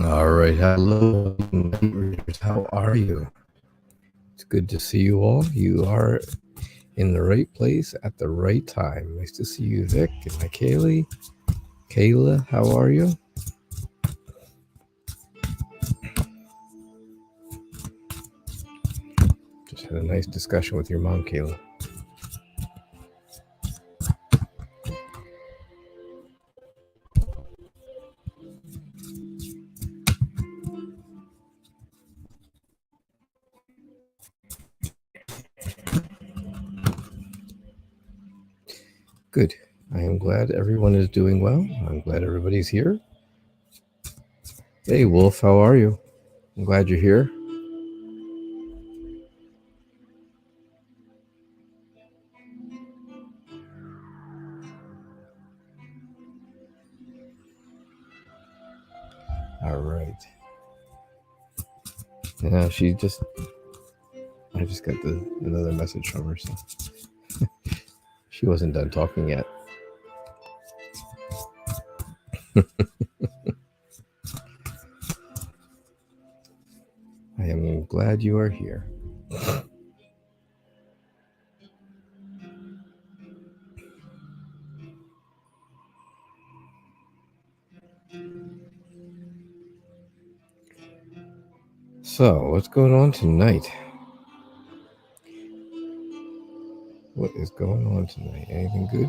All right, hello, night readers. How are you? It's good to see you all. You are in the right place at the right time. Nice to see you, Vic and Michaeli. Kayla, how are you? Just had a nice discussion with your mom, Kayla. Good. I am glad everyone is doing well. I'm glad everybody's here. Hey, Wolf, how are you? I'm glad you're here. All right. Yeah, I just got another message from her, so she wasn't done talking yet. I am glad you are here. So, what's going on tonight? What is going on tonight? Anything good?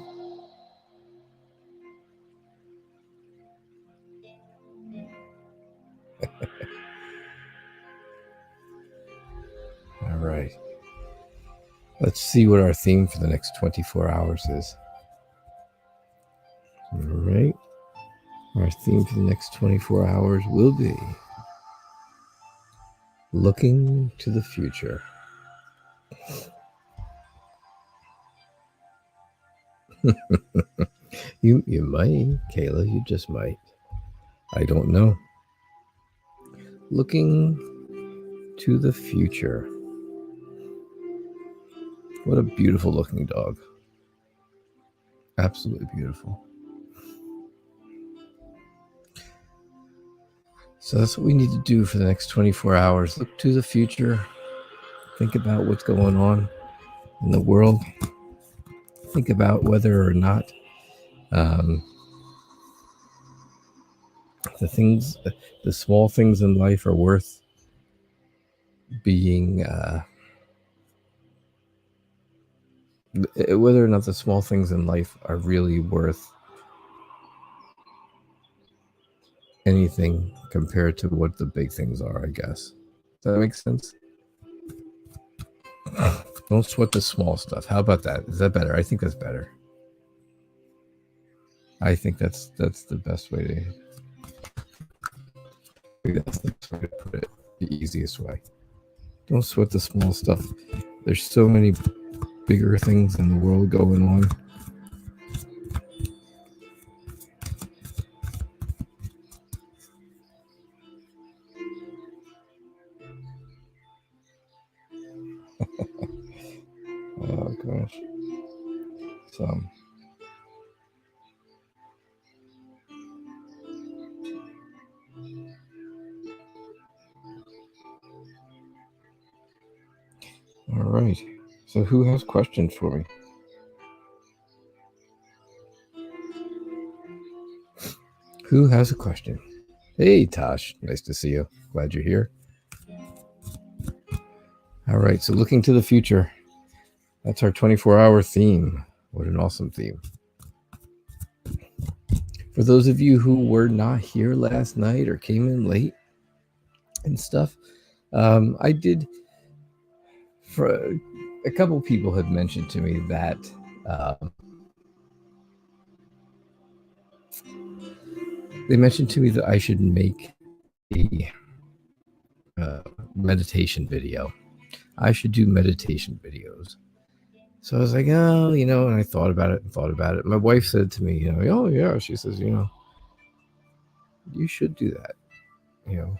All right. Let's see what our theme for the next 24 hours is. All right. Our theme for the next 24 hours will be looking to the future. You might, Kayla, you just might. I don't know. Looking to the future. What a beautiful looking dog. Absolutely beautiful. So that's what we need to do for the next 24 hours. Look to the future. Think about what's going on in the world. Think about whether or not the small things in life are worth being, whether or not the small things in life are really worth anything compared to what the big things are, I guess. Does that make sense? Don't sweat the small stuff. How about that? Is that better? I think that's better. I think that's the best way to. That's the best way to put it. The easiest way. Don't sweat the small stuff. There's so many bigger things in the world going on. Oh gosh. So. All right. So who has questions for me? Who has a question? Hey, Tosh. Nice to see you. Glad you're here. All right. So looking to the future. That's our 24-hour theme. What an awesome theme. For those of you who were not here last night or came in late and stuff, I did. For a couple people had mentioned to me that they mentioned to me that I should make a meditation video. I should do meditation videos. So I was like, oh, and I thought about it and thought about it. My wife said to me, oh yeah, she says, you should do that, And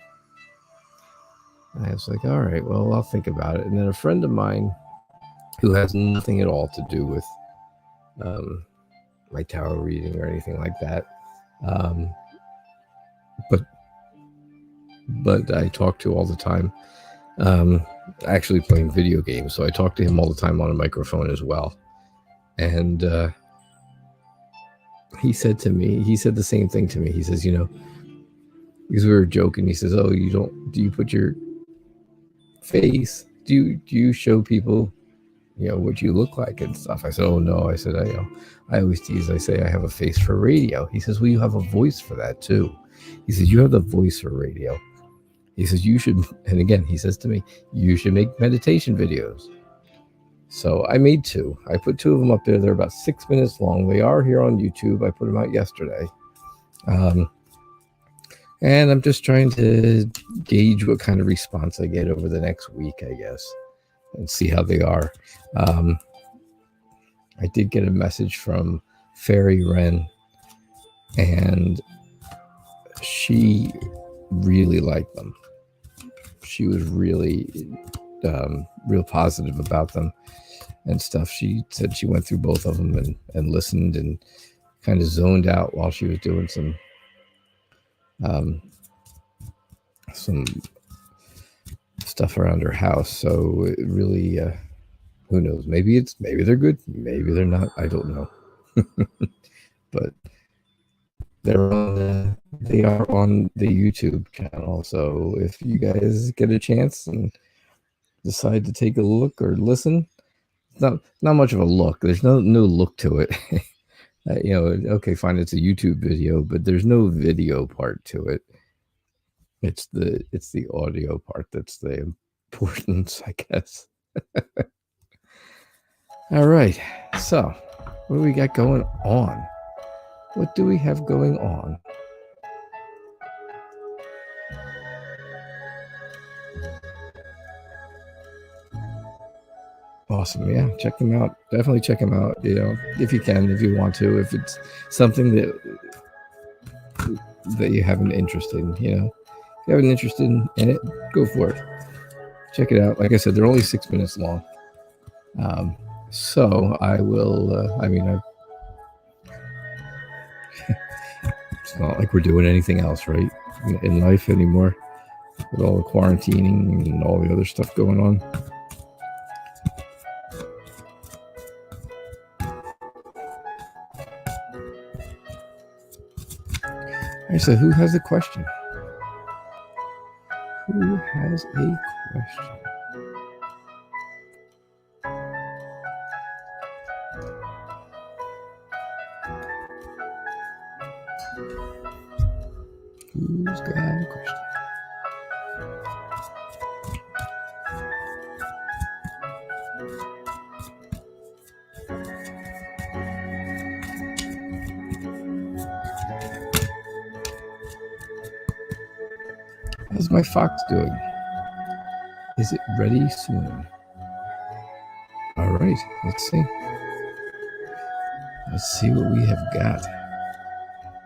I was like, all right, well, I'll think about it. And then a friend of mine who has nothing at all to do with my tarot reading or anything like that, but I talk to all the time, actually playing video games. So I talk to him all the time on a microphone as well. And he said the same thing to me. He says, because we were joking, he says, oh, do you put your face, do you show people, what you look like and stuff? I said, oh no. I said, I always tease, I say I have a face for radio. He says, well, you have a voice for that too. He says, you have the voice for radio. He says, you should, and again, he says to me, you should make meditation videos. So I made 2. I put 2 of them up there. They're about 6 minutes long. They are here on YouTube. I put them out yesterday. And I'm just trying to gauge what kind of response I get over the next week, I guess, and see how they are. I did get a message from Fairy Wren, and she really liked them. She was really real positive about them and stuff. She said she went through both of them and listened and kind of zoned out while she was doing some stuff around her house. So it really, who knows? Maybe they're good, maybe they're not. I don't know. But they are on the YouTube channel. So if you guys get a chance and decide to take a look or listen, it's not much of a look. There's no look to it. Okay, fine, it's a YouTube video, but there's no video part to it. It's the audio part that's the importance, I guess. All right, so what do we got going on? What do we have going on? Awesome. Yeah, check them out. Definitely check them out. If you can, if you want to, if it's something that you have an interest in, if you have an interest in it, go for it. Check it out. Like I said, they're only 6 minutes long. So I will, it's not like we're doing anything else, right, in life anymore, with all the quarantining and all the other stuff going on. All right, so who has a question? Who has a question? Who's got a question? How's my fox doing? Is it ready soon? All right, let's see. Let's see what we have got.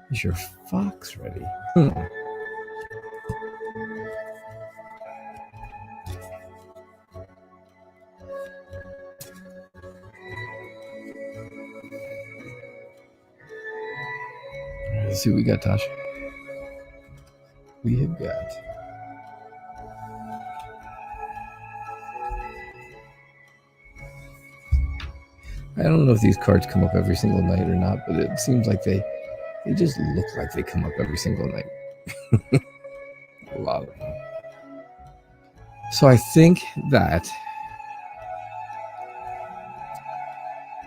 Is your fox ready? Let's see what we got, Tasha. We have got I don't know if these cards come up every single night or not, but it seems like they just look like they come up every single night. A lot of them. So I think that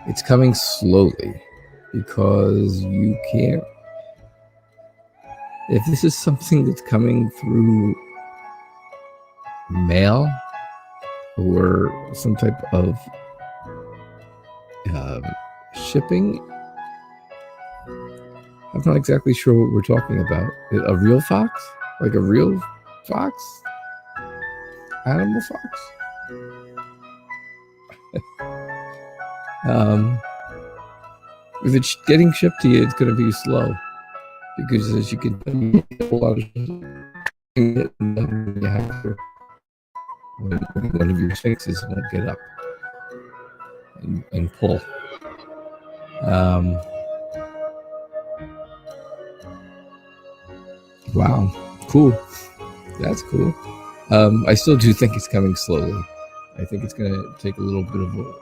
it's coming slowly, because you can't, if this is something that's coming through mail or some type of shipping, I'm not exactly sure what we're talking about. A real fox? Like a real fox? Animal fox? If it's getting shipped to you, it's going to be slow because, as you can tell, you get a lot of it, and then you have to, when one of your fixes won't get up and pull. Wow, cool. That's cool. I still do think it's coming slowly. I think it's going to take a little bit of a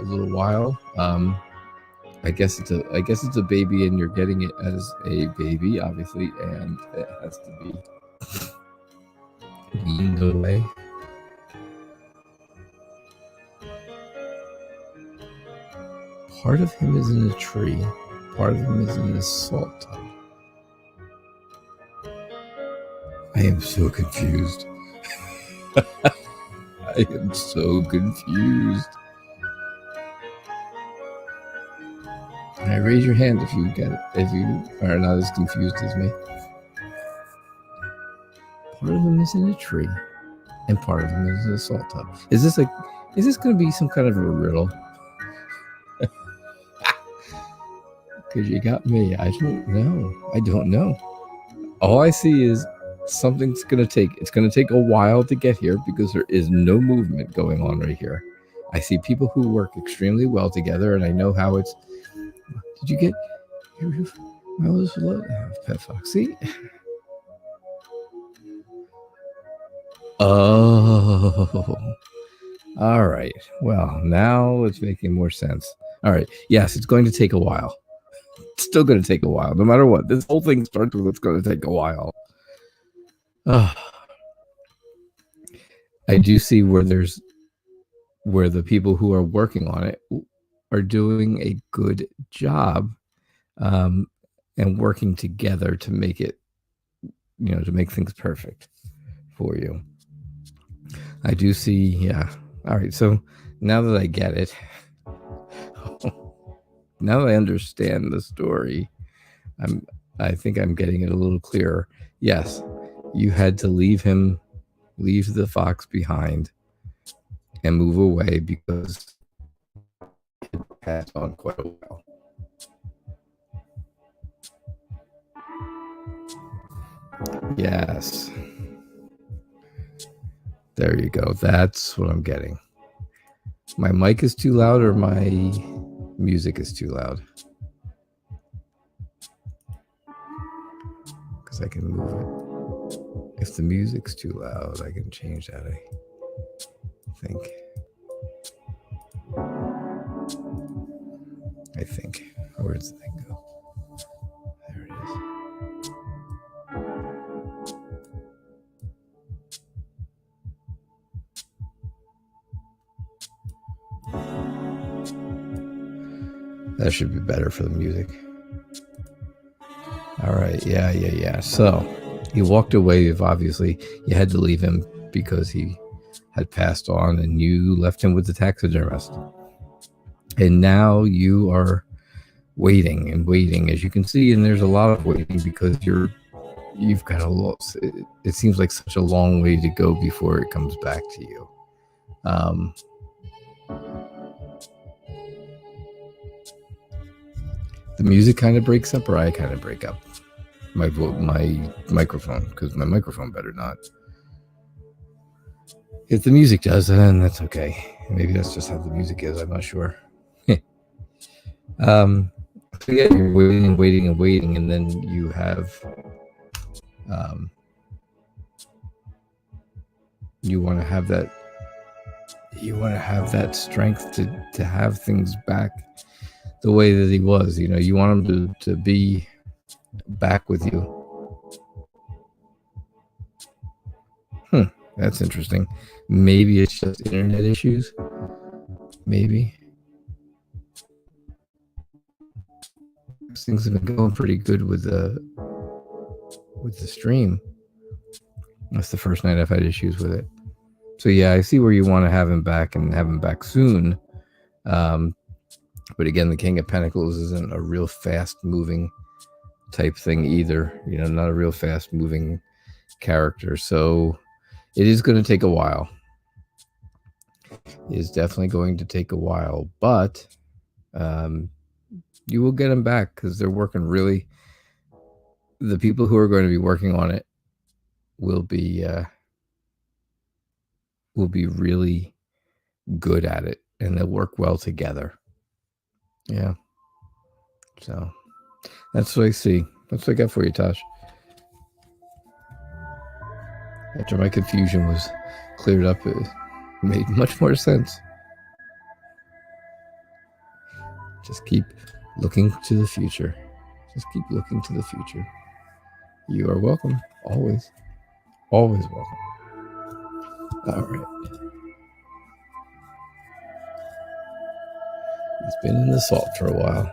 little while. I guess it's a baby, and you're getting it as a baby, obviously, and it has to be weaned away. Part of him is in a tree. Part of him is in the salt tub. I am so confused. I am so confused. All right, raise your hand if you get it, if you are not as confused as me. Part of him is in a tree, and part of him is in a salt tub. Is this going to be some kind of a riddle? Because you got me. I don't know. All I see is something's going to take a while to get here because there is no movement going on right here. I see people who work extremely well together, and I know how it's. Did you get Pet Foxy? Oh, all right. Well, now it's making more sense. All right. Yes, it's going to take a while. It's still going to take a while, no matter what. This whole thing starts with it's going to take a while. I do see where the people who are working on it are doing a good job, and working together to make it, to make things perfect for you. I do see, yeah. All right, so now that I get it, now that I understand the story, I think I'm getting it a little clearer. Yes, you had to leave the fox behind and move away because it passed on quite a while. Yes. There you go. That's what I'm getting. My mic is too loud or my music is too loud? Because I can move it. If the music's too loud, I can change that, I think. Where does the thing go? There it is. That should be better for the music. All right. Yeah. So you walked away. Obviously, you had to leave him because he had passed on, and you left him with the taxidermist. And now you are waiting and waiting, as you can see, and there's a lot of waiting because you've got a lot. It seems like such a long way to go before it comes back to you. The music kind of breaks up, or I kind of break up my microphone, because my microphone better not. If the music does, then that's okay. Maybe that's just how the music is. I'm not sure. So yeah, you're waiting, and then you have you want to have that strength to have things back the way that he was. You want him to be back with you. That's interesting. Maybe it's just internet issues. Maybe. Things have been going pretty good with the stream. That's the first night I've had issues with it. So yeah, I see where you want to have him back and have him back soon. But again, the King of Pentacles isn't a real fast moving type thing either. Not a real fast moving character. So it is going to take a while. It is definitely going to take a while, but You will get them back because they're working really. The people who are going to be working on it will be really good at it, and they'll work well together. Yeah. So that's what I see. That's what I got for you, Tosh. After my confusion was cleared up, it made much more sense. Just keep looking to the future. Just keep looking to the future. You are welcome. Always. Always welcome. All right. He's been in the salt for a while.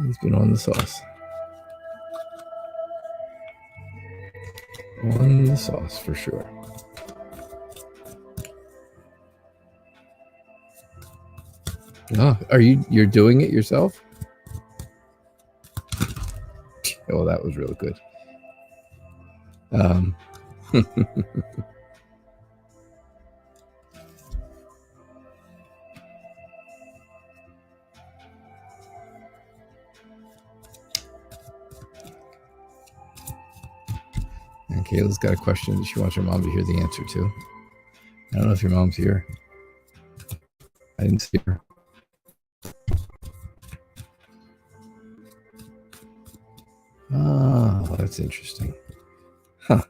He's been on the sauce. On the sauce for sure. Oh, you're doing it yourself? Oh, that was really good. And Kayla's got a question that she wants her mom to hear the answer to. I don't know if your mom's here. I didn't see her. Oh, that's interesting. Huh.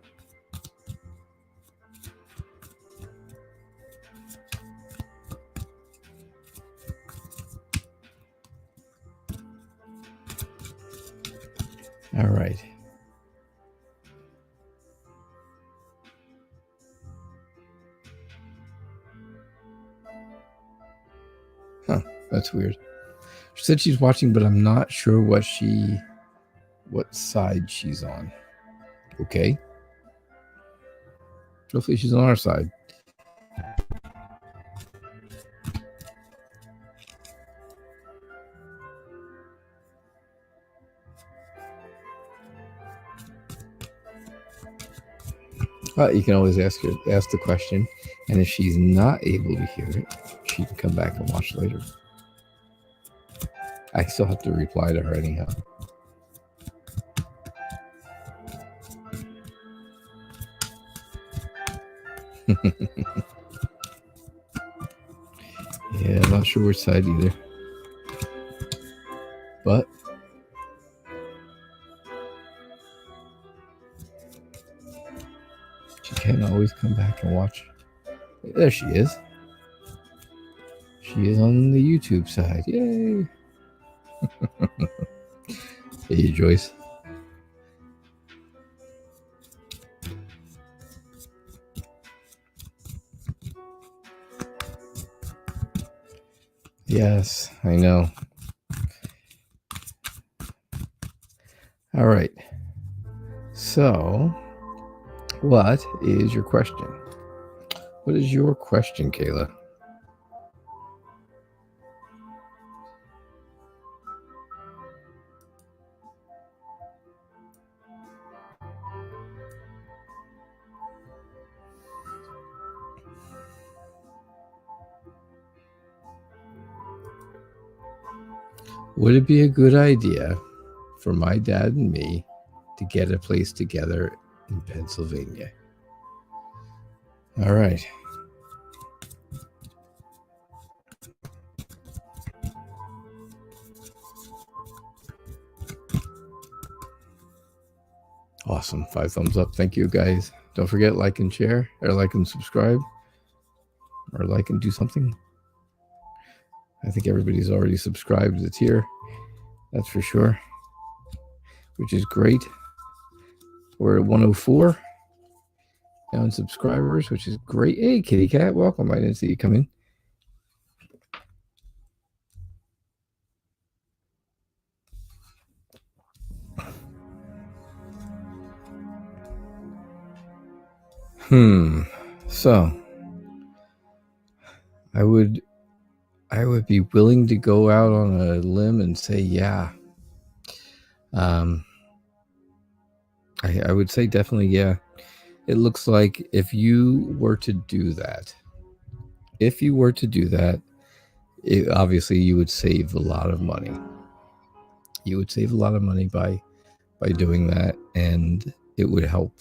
All right. Huh. That's weird. She said she's watching, but I'm not sure what side she's on. Okay. Hopefully she's on our side. You can always ask the question, and if she's not able to hear it, she can come back and watch later. I still have to reply to her anyhow. Yeah, I'm not sure which side either. But she can always come back and watch. There she is. She is on the YouTube side. Yay! Hey, Joyce. Yes, I know. All right. So, what is your question? What is your question, Kayla? Would it be a good idea for my dad and me to get a place together in Pennsylvania? All right. Awesome. 5 thumbs up. Thank you, guys. Don't forget, like and share, or like and subscribe, or like and do something. I think everybody's already subscribed to the tier. That's for sure. Which is great. We're at 104 now in subscribers, which is great. Hey, Kitty Cat, welcome. I didn't see you come in. So I would be willing to go out on a limb and say, yeah. I would say definitely, yeah. It looks like if you were to do that, if you were to do that, obviously you would save a lot of money. You would save a lot of money by doing that, and it would help.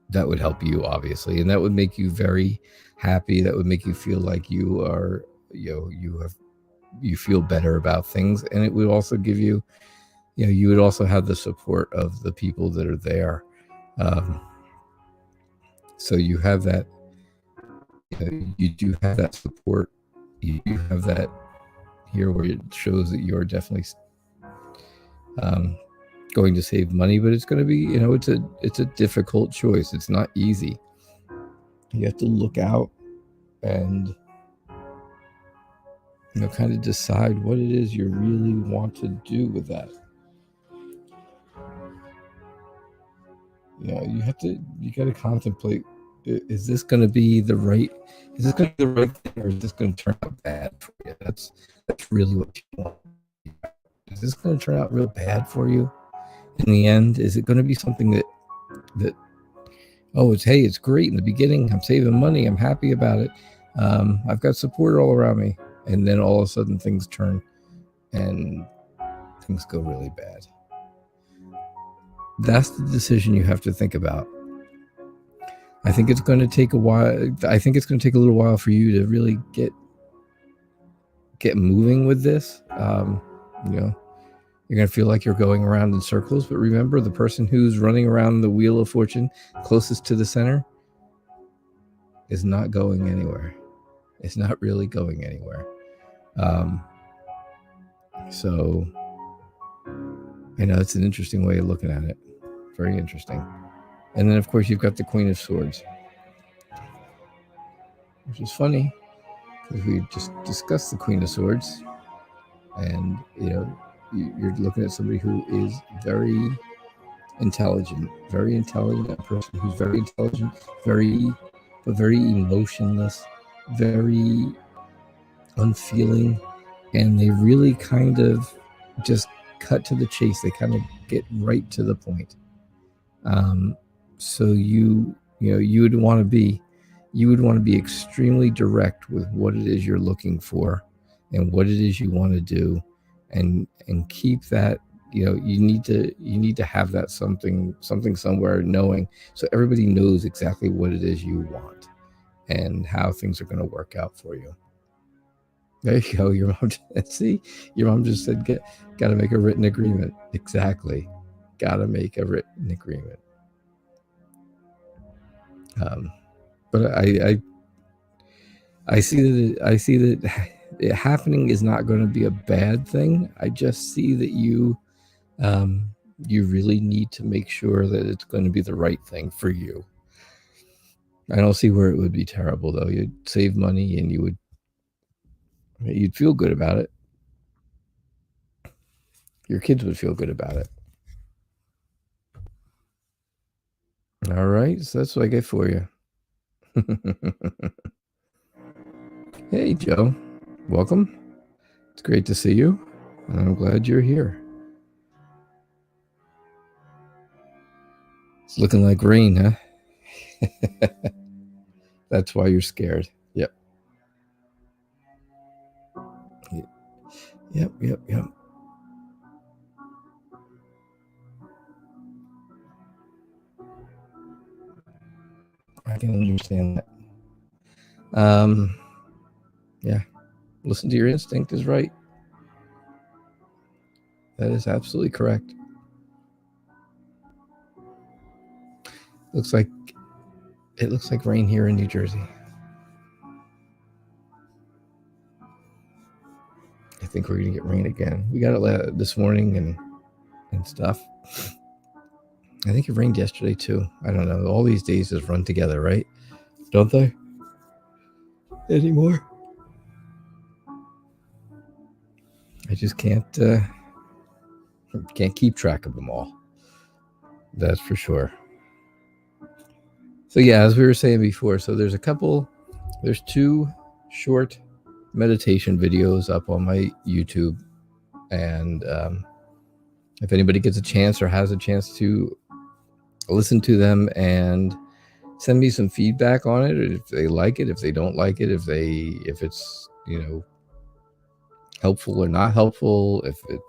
That would help you, obviously, and that would make you very happy. That would make you feel like you are, you feel better about things, and it would also give you, you would also have the support of the people that are there. So you have that. You do have that support. You do have that here, where it shows that you're definitely going to save money, but it's going to be, it's a difficult choice. It's not easy. You have to look out and kind of decide what it is you really want to do with that. You got to contemplate, is this going to be the right thing, or is this going to turn out bad for you? That's really what you want. Is this going to turn out real bad for you in the end? Is it going to be something that it's great in the beginning, I'm saving money, I'm happy about it, I've got support all around me, and then all of a sudden things turn and things go really bad? That's the decision you have to think about. I think it's going to take a while. I think it's going to take a little while for you to really get moving with this. You're going to feel like you're going around in circles, but remember, the person who's running around the wheel of fortune closest to the center is not going anywhere. It's not really going anywhere. So, it's an interesting way of looking at it. Very interesting. And then, of course, you've got the Queen of Swords, which is funny because we just discussed the Queen of Swords, and you're looking at somebody who is very intelligent, a person who's very intelligent, very emotionless, very unfeeling, and they really kind of just cut to the chase. They kind of get right to the point. So you would want to be extremely direct with what it is you're looking for and what it is you want to do, and keep that. You need to have that something somewhere, knowing, so everybody knows exactly what it is you want and how things are going to work out for you. There you go. Your mom just said, got to make a written agreement. Exactly. Got to make a written agreement. But I see that it happening is not going to be a bad thing. I just see that you really need to make sure that it's going to be the right thing for you. I don't see where it would be terrible, though. You'd save money and you'd feel good about it. Your kids would feel good about it. All right, so that's what I get for you. Hey, Joe. Welcome. It's great to see you, and I'm glad you're here. It's looking like rain, huh? That's why you're scared. Yep. Yep. I can understand that. Yeah. Listen to your instinct is right. That is absolutely correct. It looks like rain here in New Jersey. I think we're gonna get rain again. We got it this morning and stuff. I think it rained yesterday too. I don't know. All these days just run together, right? Don't they? Anymore? I just can't keep track of them all. That's for sure. So yeah, as we were saying before, so there's two short meditation videos up on my YouTube, and if anybody gets a chance or has a chance to listen to them and send me some feedback on it, if they like it, if they don't like it, if it's helpful or not helpful, if it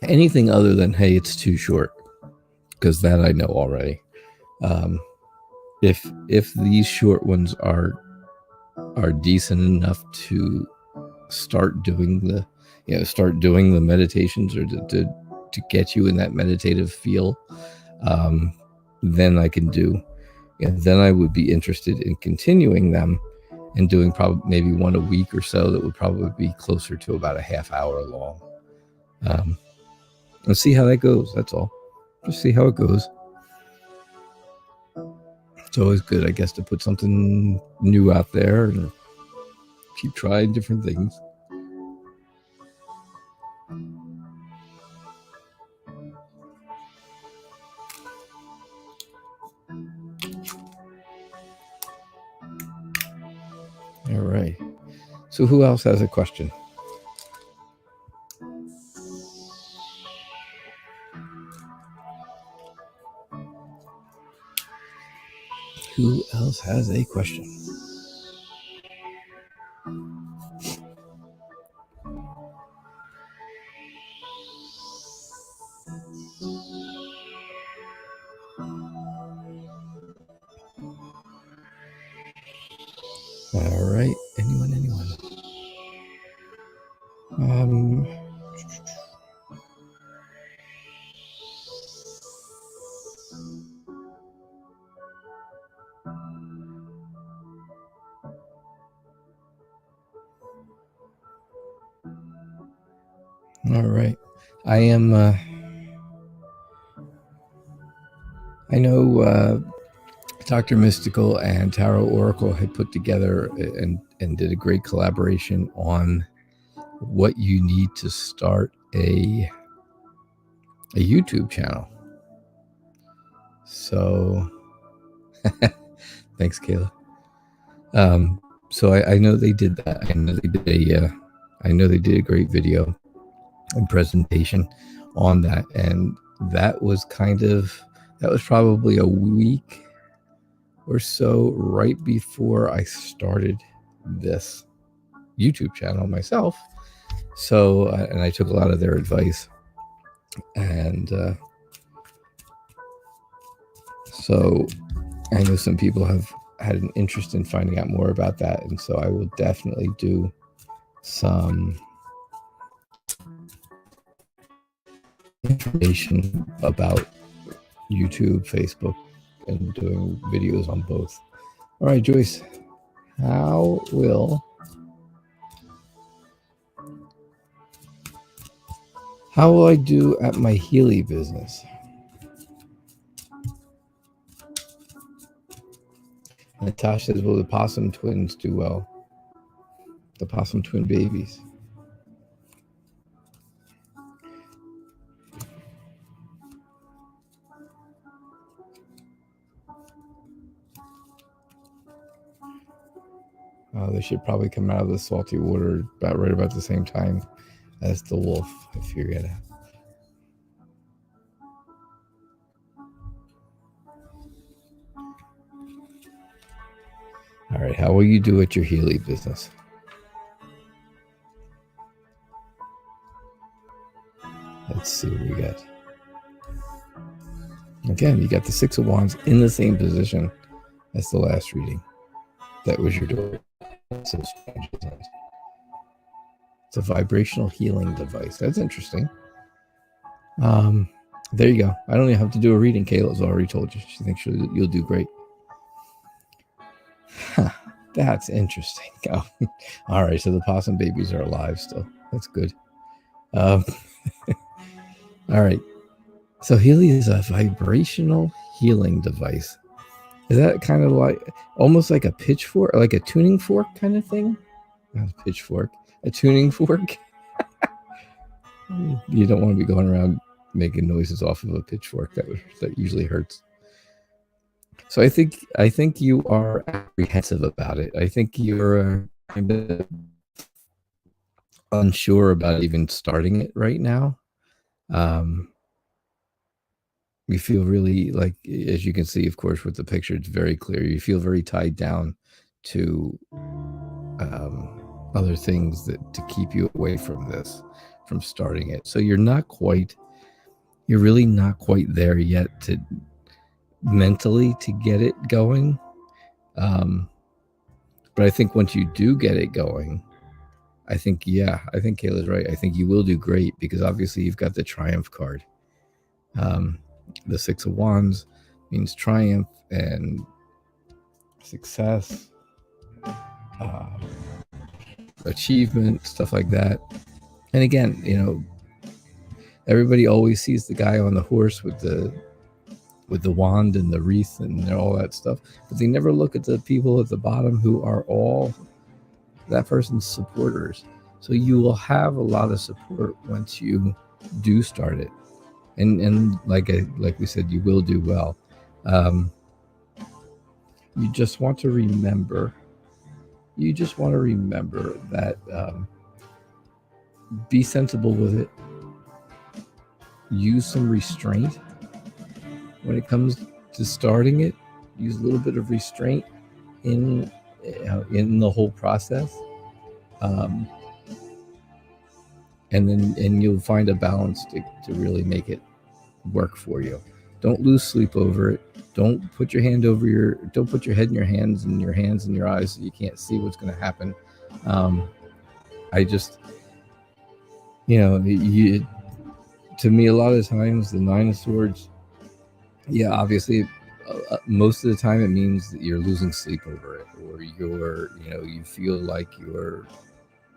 anything other than, hey, it's too short, because that I know already. If these short ones are decent enough to start doing the meditations, or to get you in that meditative feel, then I can do. Then I would be interested in continuing them and doing probably maybe one a week or so. That would probably be closer to about a half hour long. Let's see how that goes. That's all. Just see how it goes. It's always good, I guess, to put something new out there and keep trying different things. All right. So who else has a question? Who else has a question? All right. Anyone? All right. I am. I know Dr. Mystical and Tarot Oracle had put together and did a great collaboration on what you need to start a YouTube channel. So, thanks, Kayla. So I know they did that. I know they did a great video and presentation on that, and that was probably a week or so right before I started this YouTube channel myself. So, and I took a lot of their advice, and so I know some people have had an interest in finding out more about that, and so I will definitely do some information about YouTube, Facebook, and doing videos on both. All right, Joyce, how will I do at my Healy business? Natasha says, will the possum twins do well? The possum twin babies. They should probably come out of the salty water right about the same time as the wolf, I figured out. All right, how will you do at your Healy business? Let's see what we got. Again, you got the Six of Wands in the same position as the last reading. That was your door. So strange, isn't it? It's a vibrational healing device. That's interesting. There you go. I don't even have to do a reading. Kayla's already told you. She thinks you'll do great. Huh, that's interesting. Oh, all right, so the possum babies are alive still. That's good. All right. So Healy is a vibrational healing device. Is that kind of like almost like a pitchfork, like a tuning fork kind of thing? Not a pitchfork, a tuning fork. You don't want to be going around making noises off of a pitchfork. That usually hurts. So I think you are apprehensive about it. I think you're kind of unsure about even starting it right now. You feel really like, as you can see, of course, with the picture, it's very clear. You feel very tied down to other things that to keep you away from this, from starting it. So you're really not quite there yet to mentally to get it going. But I think once you do get it going, I think Kayla's right. I think you will do great because obviously you've got the triumph card. The Six of Wands means triumph and success, achievement, stuff like that. And again, everybody always sees the guy on the horse with the wand and the wreath and all that stuff, but they never look at the people at the bottom who are all that person's supporters. So you will have a lot of support once you do start it, and like we said, you will do well. You just want to remember that be sensible with it. Use some restraint when it comes to starting it. Use a little bit of restraint in the whole process, and you'll find a balance to really make it work for you. Don't lose sleep over it. Don't put your head in your hands and your eyes so you can't see what's going to happen. I just, to me, a lot of times the Nine of Swords, yeah, obviously, most of the time it means that you're losing sleep over it, or you feel like you're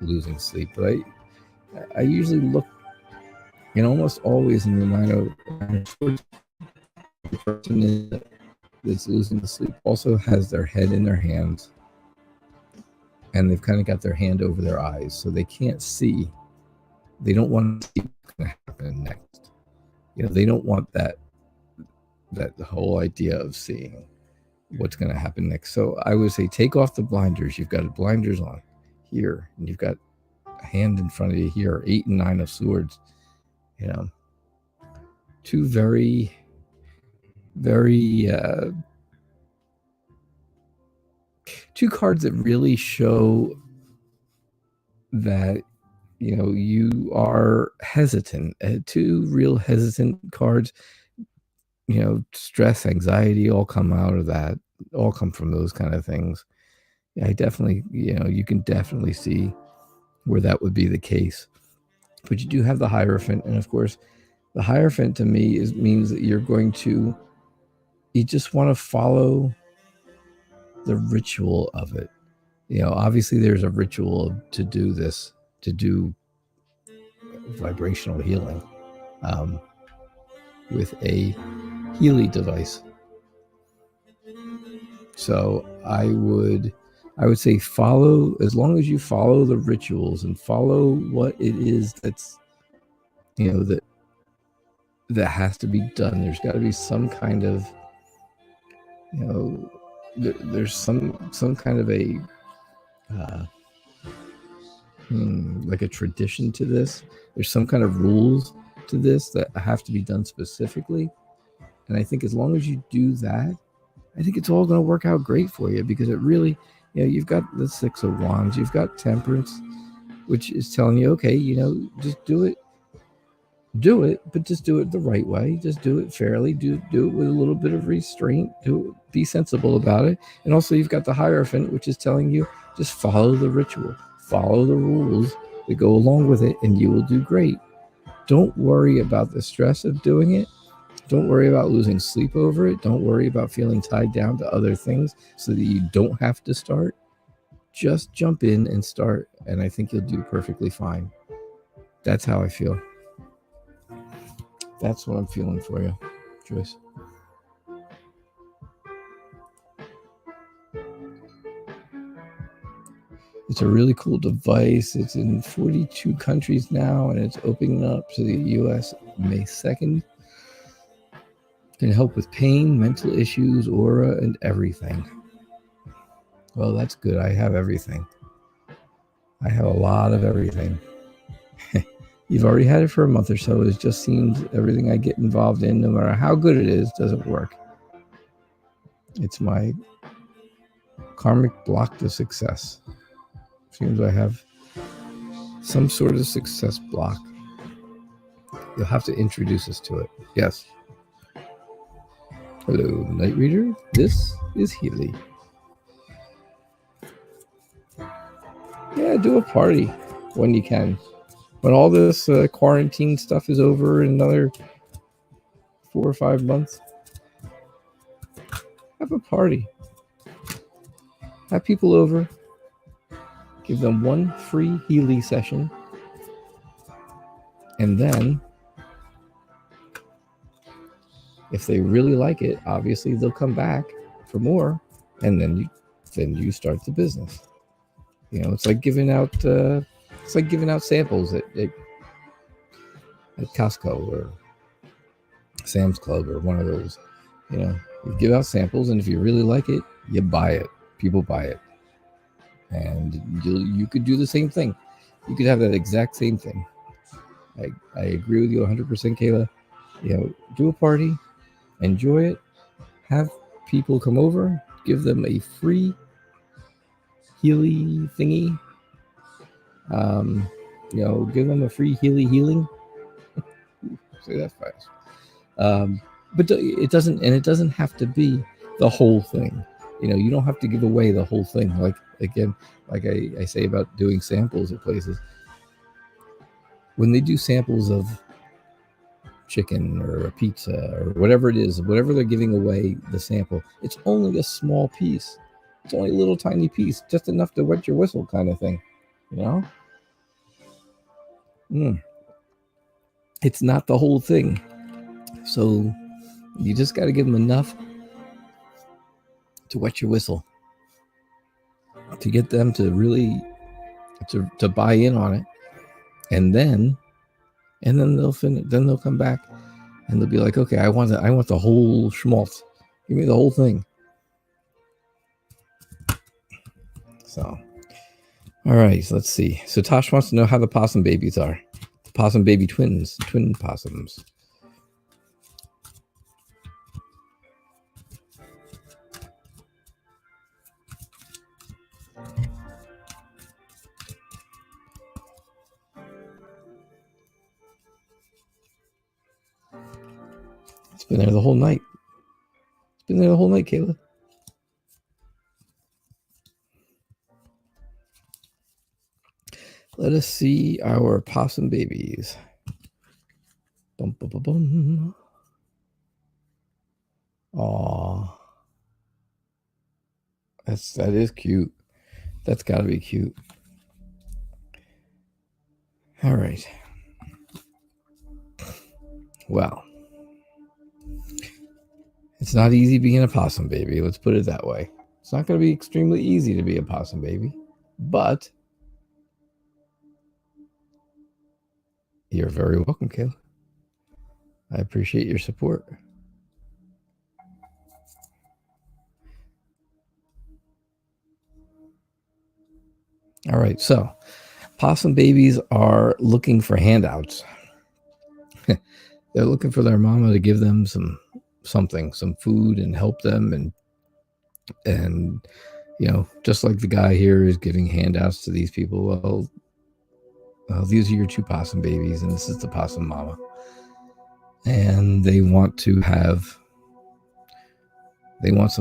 losing sleep. But I usually look, almost always in the Nine of Swords, the person that's losing the sleep also has their head in their hands, and they've kind of got their hand over their eyes, so they can't see. They don't want to see what's going to happen next. They don't want that whole idea of seeing what's going to happen next. So I would say take off the blinders. You've got blinders on here, and you've got a hand in front of you here. 8 and 9 of Swords. Two very, very two cards that really show that you are hesitant. Two real hesitant cards. Stress, anxiety, all come out of that. All come from those kind of things. I definitely, you can definitely see where that would be the case. But you do have the Hierophant, and of course, the Hierophant to me means that you just want to follow the ritual of it. Obviously there's a ritual to do this, to do vibrational healing with a Healy device. So I would say follow, as long as you follow the rituals and follow what it is that's that has to be done. There's got to be some kind of there's some kind of a like a tradition to this. There's some kind of rules to this that have to be done specifically. And I think as long as you do that, I think it's all going to work out great for you, because it really, you've got the Six of Wands, you've got Temperance, which is telling you, okay, just do it, but just do it the right way. Just do it fairly. Do it with a little bit of restraint. Be sensible about it. And also you've got the Hierophant, which is telling you just follow the ritual, follow the rules that go along with it, and you will do great. Don't worry about the stress of doing it. Don't worry about losing sleep over it. Don't worry about feeling tied down to other things so that you don't have to start. Just jump in and start, and I think you'll do perfectly fine. That's how I feel. That's what I'm feeling for you, Joyce. It's a really cool device. It's in 42 countries now, and it's opening up to the US May 2nd. Can help with pain, mental issues, aura, and everything. Well, that's good. I have everything. I have a lot of everything. You've already had it for a month or so. It just seems everything I get involved in, no matter how good it is, doesn't work. It's my karmic block to success. Seems I have some sort of success block. You'll have to introduce us to it. Yes. Hello, Night Reader. This is Healy. Yeah, do a party when you can. When all this quarantine stuff is over in another 4 or 5 months, have a party. Have people over. Give them one free Healy session. And then, if they really like it, obviously they'll come back for more. And then you start the business. You know, it's like giving out samples at Costco or Sam's Club or one of those. You know, you give out samples, and if you really like it, you buy it. People buy it, and you could do the same thing. You could have that exact same thing. I agree with you 100%, Kayla. You know, do a party, enjoy it, have people come over, give them a free Healy thingy. You know, give them a free Healy healing. Say that fast. But it doesn't have to be the whole thing. You know, you don't have to give away the whole thing. Like I say about doing samples at places. When they do samples of chicken or a pizza or whatever it is, whatever they're giving away the sample, it's only a small piece. It's only a little tiny piece, just enough to wet your whistle kind of thing, you know? It's not the whole thing. So you just got to give them enough to wet your whistle, to get them to really, to buy in on it. And then they'll finish, then they'll come back and they'll be like, okay, I want the whole schmaltz. Give me the whole thing. So, all right, so let's see. So Tosh wants to know how the possum babies are. The possum baby twin possums. It's been there the whole night. It's been there the whole night, Kayla. Let us see our possum babies. Bum, bum, bum, bum. Aww. That is cute. That's got to be cute. All right. Well, it's not easy being a possum baby. Let's put it that way. It's not going to be extremely easy to be a possum baby, but you're very welcome, Kayla. I appreciate your support. All right, so possum babies are looking for handouts. They're looking for their mama to give them some food and help them, and you know, just like the guy here is giving handouts to these people. Well, these are your two possum babies, and this is the possum mama, and they want some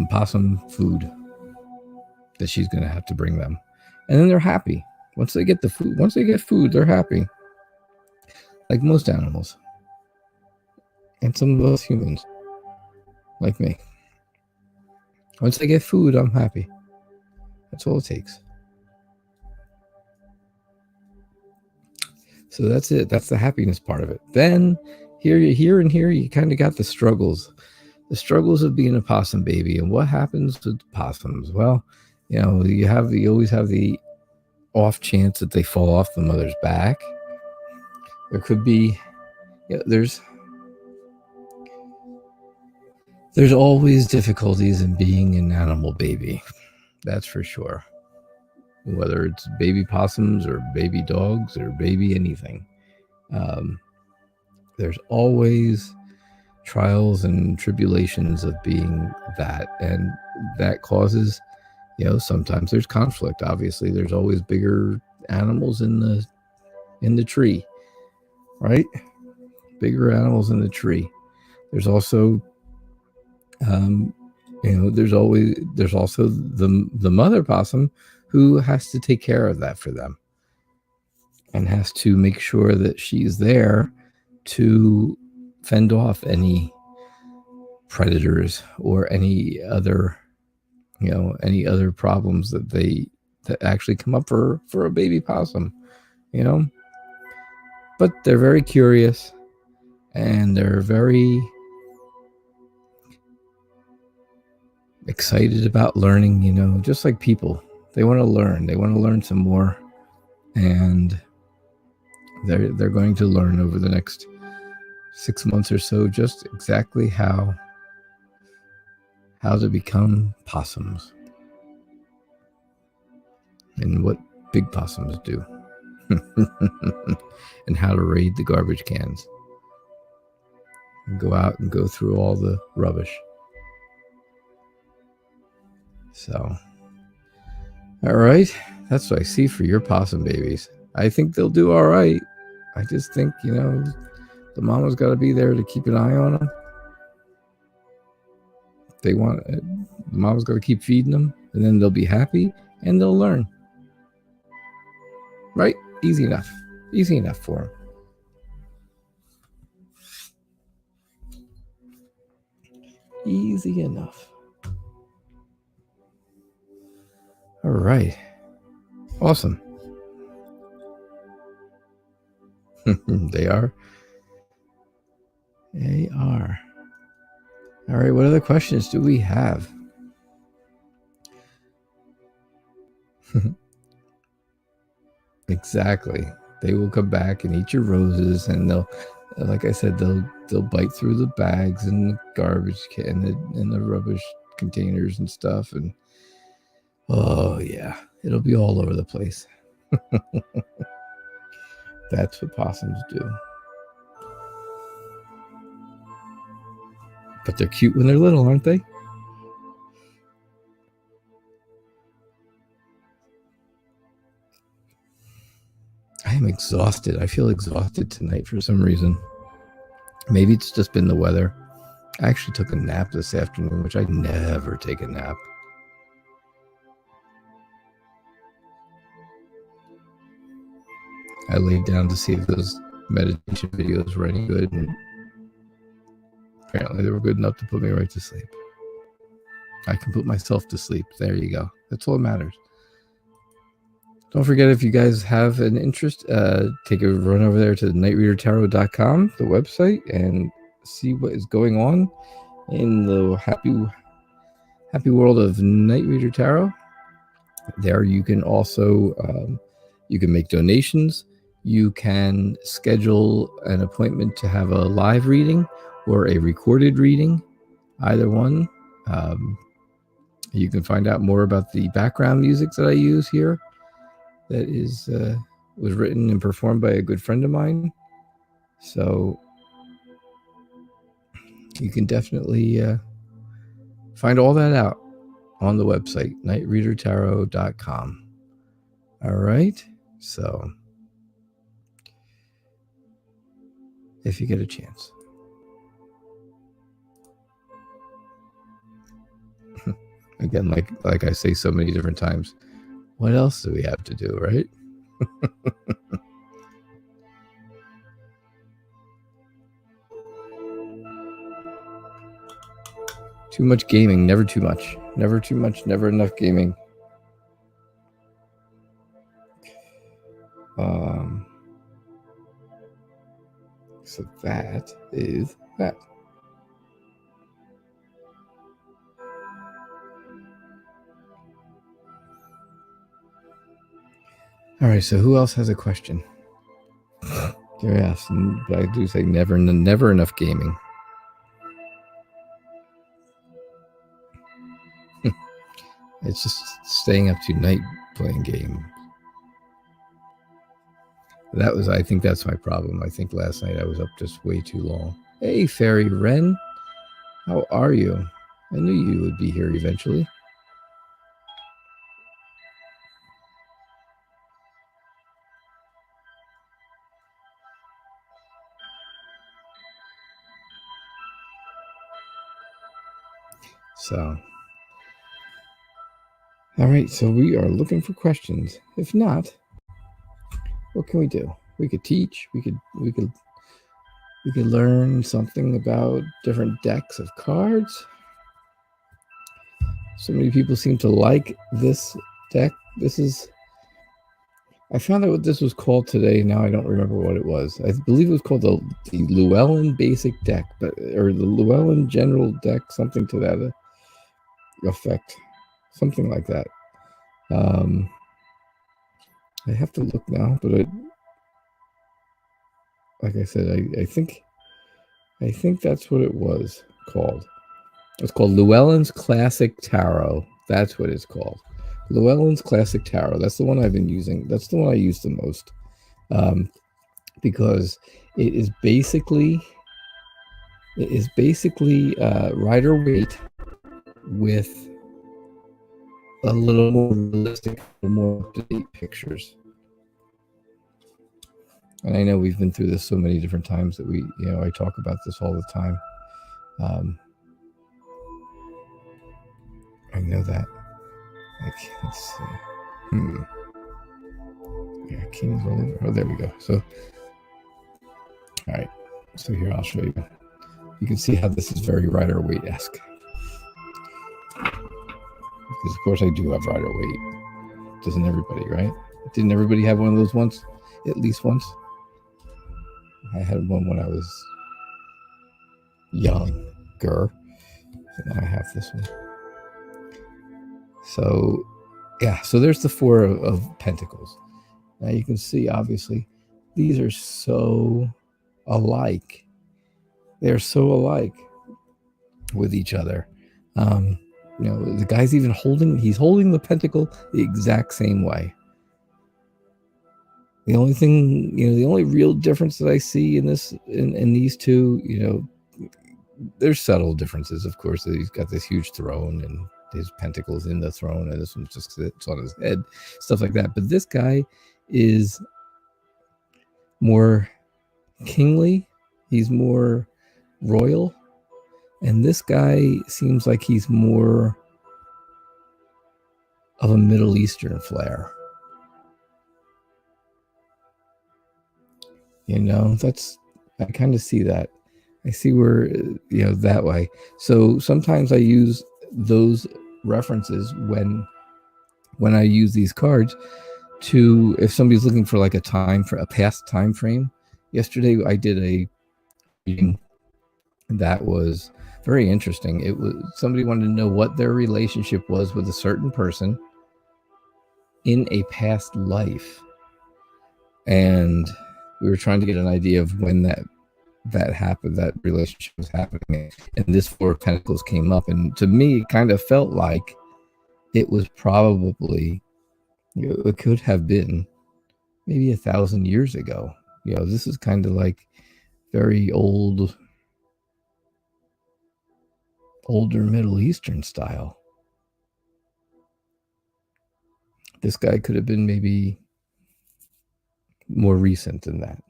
possum food that she's going to have to bring them, and then they're happy once they get the food. Once they get food, they're happy, like most animals, and some of us humans, like me. Once I get food, I'm happy. That's all it takes. So that's it. That's the happiness part of it. Then here you kind of got the struggles of being a possum baby. And what happens with possums? Well, you know, you always have the off chance that they fall off the mother's back. There could be, there's always difficulties in being an animal baby. That's for sure. Whether it's baby possums or baby dogs or baby anything, There's always trials and tribulations of being that, and that causes, sometimes there's conflict. Obviously, there's always bigger animals in the tree, right? Bigger animals in the tree. There's also, there's also the mother possum who has to take care of that for them, and has to make sure that she's there to fend off any predators or any other problems that actually come up for a baby possum, but they're very curious, and they're very excited about learning, just like people. They want to learn some more, and they're going to learn over the next 6 months or so just exactly how to become possums and what big possums do. And how to raid the garbage cans and go out and go through all the rubbish. So, all right, that's what I see for your possum babies. I think they'll do all right. I just think, the mama's got to be there to keep an eye on them. The mama's got to keep feeding them, and then they'll be happy and they'll learn. Right? Easy enough for them. Easy enough. All right. Awesome. They are. All right. What other questions do we have? Exactly. They will come back and eat your roses, and they'll, like I said, they'll bite through the bags and the garbage can and the rubbish containers and stuff, and oh yeah, it'll be all over the place. That's what possums do. But they're cute when they're little, aren't they? I am exhausted. I feel exhausted tonight for some reason. Maybe it's just been the weather. I actually took a nap this afternoon, which I never take a nap. I laid down to see if those meditation videos were any good, and apparently they were good enough to put me right to sleep. I can put myself to sleep. There you go. That's all that matters. Don't forget, if you guys have an interest, take a run over there to nightreadertarot.com, the website, and see what is going on in the happy world of Night Reader Tarot. There you can also you can make donations. You can schedule an appointment to have a live reading or a recorded reading, either one. You can find out more about the background music that I use here. That was written and performed by a good friend of mine. So you can definitely find all that out on the website, nightreadertarot.com. All right. So if you get a chance. Again, like I say so many different times, what else do we have to do, right? Too much gaming, never too much. Never too much, never enough gaming. So that is that. All right, so who else has a question? Yes, but I do say never enough gaming. It's just staying up too night playing game. I think that's my problem. I think last night I was up just way too long. Hey, Fairy Wren, how are you? I knew you would be here eventually. So, all right, so we are looking for questions. If not, what can we do? We could teach. We could learn something about different decks of cards. So many people seem to like this deck. I found out what this was called today. Now I don't remember what it was. I believe it was called the Llewellyn Basic Deck, or the Llewellyn General Deck, something to that effect, something like that. I have to look now, but like I said, I think that's what it was called. It's called Llewellyn's Classic Tarot. That's what it's called. Llewellyn's Classic Tarot. That's the one I've been using. That's the one I use the most, because it is basically Rider-Waite with a little more realistic, more up-to-date pictures. And I know we've been through this so many different times that I talk about this all the time. I know that. Let's see. Yeah, King's all over. Oh, there we go. So, all right. So here, I'll show you. You can see how this is very Rider-Waite-esque. Because, of course, I do have Rider-Waite. Doesn't everybody, right? Didn't everybody have one of those once? At least once? I had one when I was younger. And now I have this one. So, yeah. So there's the Four of Pentacles. Now you can see, obviously, these are so alike. They're so alike with each other. The guy's even he's holding the pentacle the exact same way. The only thing, the only real difference that I see in these two, there's subtle differences, of course. He's got this huge throne and his pentacle's in the throne, and this one just sits on his head, stuff like that. But this guy is more kingly. He's more royal. And this guy seems like he's more of a Middle Eastern flair. I kind of see that. I see where, that way. So sometimes I use those references when I use these cards to, if somebody's looking for like a past time frame. Yesterday I did a reading that was very interesting. It was somebody wanted to know what their relationship was with a certain person in a past life, and we were trying to get an idea of when that happened, that relationship was happening, and this Four of Pentacles came up, and to me it kind of felt like it was probably, it could have been maybe 1,000 years ago. This is kind of like very older Middle Eastern style. This guy could have been maybe more recent than that.